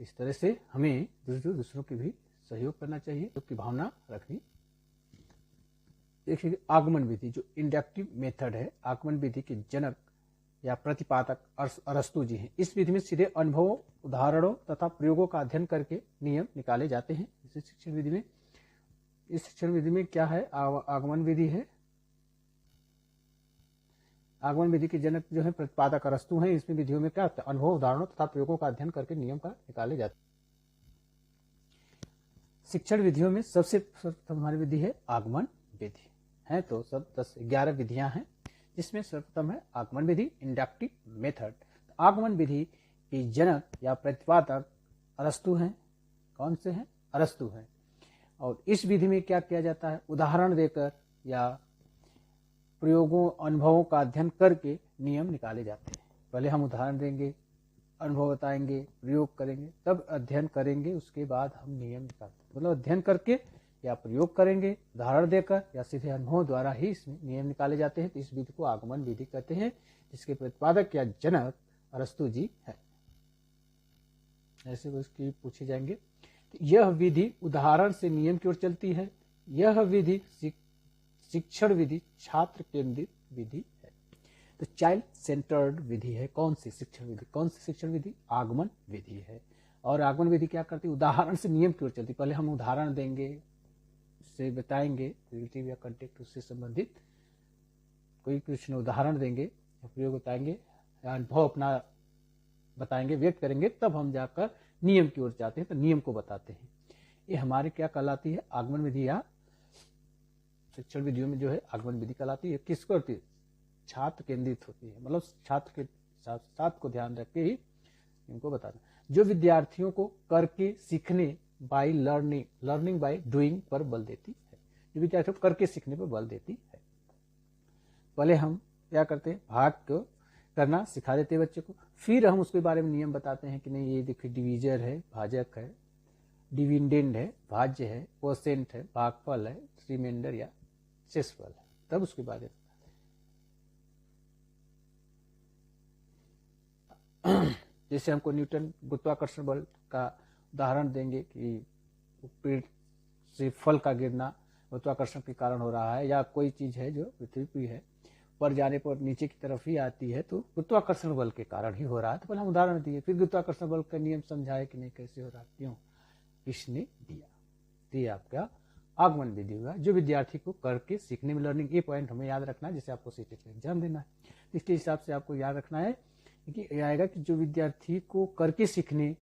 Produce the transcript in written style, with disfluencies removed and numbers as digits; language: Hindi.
इस तरह से हमें दूसरों की भी सहयोग करना चाहिए, सहयोग की भावना रखनी। देखिए आगमन विधि जो इंडक्टिव मेथड है, आगमन विधि के जनक या प्रतिपादक अरस्तु जी हैं। इस विधि में सीधे अनुभवों, उदाहरणों तथा प्रयोगों का अध्ययन करके नियम निकाले जाते हैं। इस शिक्षण विधि में क्या है, आगमन विधि है। आगमन विधि के जनक जो है प्रतिपादक अरस्तु हैं। इसमें विधियों में क्या होता है, अनुभव, उदाहरणों तथा प्रयोगों का अध्ययन करके नियम का निकाले जाते हैं। शिक्षण विधियों में सबसे सर्वप्रथम हमारी विधि है आगमन विधि है। तो सब 11 विधियां हैं, जिसमें सर्वप्रथम है आगमन विधि, इंडक्टिव मेथड। आगमन विधि के जनक या प्रतिपादक अरस्तु हैं। कौन से हैं? अरस्तु हैं। और इस विधि में क्या किया जाता है, उदाहरण देकर या प्रयोगों, अनुभवों का अध्ययन करके नियम निकाले जाते हैं। पहले हम उदाहरण देंगे, अनुभव बताएंगे, प्रयोग करेंगे, तब अध्ययन करेंगे, उसके बाद हम नियम निकालते हैं। मतलब अध्ययन करके या प्रयोग करेंगे, उदाहरण देकर या सीधे अनुभव द्वारा ही इसमें नियम निकाले जाते हैं। तो इस विधि को आगमन विधि कहते हैं, जिसके प्रतिपादक या जनक अरस्तु जी है। ऐसे उसकी पूछे जाएंगे। तो यह विधि उदाहरण से नियम की ओर चलती है। यह विधि शिक्षण विधि छात्र केंद्रित विधि है। तो चाइल्ड सेंटर्ड विधि है। कौन सी शिक्षण विधि? कौन सी शिक्षण विधि? आगमन विधि है। और आगमन विधि क्या करती है, उदाहरण से नियम की ओर चलती। पहले हम उदाहरण देंगे, उससे बताएंगे, रिलेटिव या कंटेक्ट उससे संबंधित कोई प्रश्न उदाहरण देंगे, प्रयोग बताएंगे या अनुभव अपना बताएंगे, व्यक्त करेंगे, तब हम जाकर नियम की ओर जाते हैं। तो नियम को बताते हैं। ये हमारे क्या कहलाती है, आगमन विधि या शिक्षण विधियों में जो है आगमन विधि कहलाती है। किसको होती है? छात्र केंद्रित होती है। मतलब छात्र के साथ को ध्यान रख के ही इनको बताना। जो विद्यार्थियों को करके सीखने, बाय लर्निंग बाय डूइंग पर बल देती है। जो विद्यार्थियों को करके सीखने पर बल देती है। पहले हम क्या करते हैं, भाग को करना सिखा देते हैं बच्चे को, फिर हम उसके बारे में नियम बताते हैं कि नहीं ये देखिए डिवीजर है, भाजक है, डिविडेंड है, भाज्य है, परसेंट है, भागफल है, रिमाइंडर या शेषफल है। तब उसके बाद जैसे हमको न्यूटन गुरुत्वाकर्षण बल का उदाहरण देंगे कि पेड़ से फल का गिरना गुरुत्वाकर्षण के कारण हो रहा है, या कोई चीज है जो पृथ्वी पर है, पर जाने पर नीचे की तरफ ही आती है, तो गुरुत्वाकर्षण बल के कारण ही हो रहा है। तो पहले हम उदाहरण दिए, फिर गुरुत्वाकर्षण बल का नियम समझाए कि नहीं कैसे हो रहा, क्यों, किसने दिया। तो ये आपका आगमन विधि होगा, जो विद्यार्थी को करके सीखने में लर्निंग। ये पॉइंट हमें याद रखना है, जैसे आपको सीटेट का एग्जाम देना है। इसके हिसाब से आपको याद रखना है कि आएगा कि जो विद्यार्थी को करके सीखने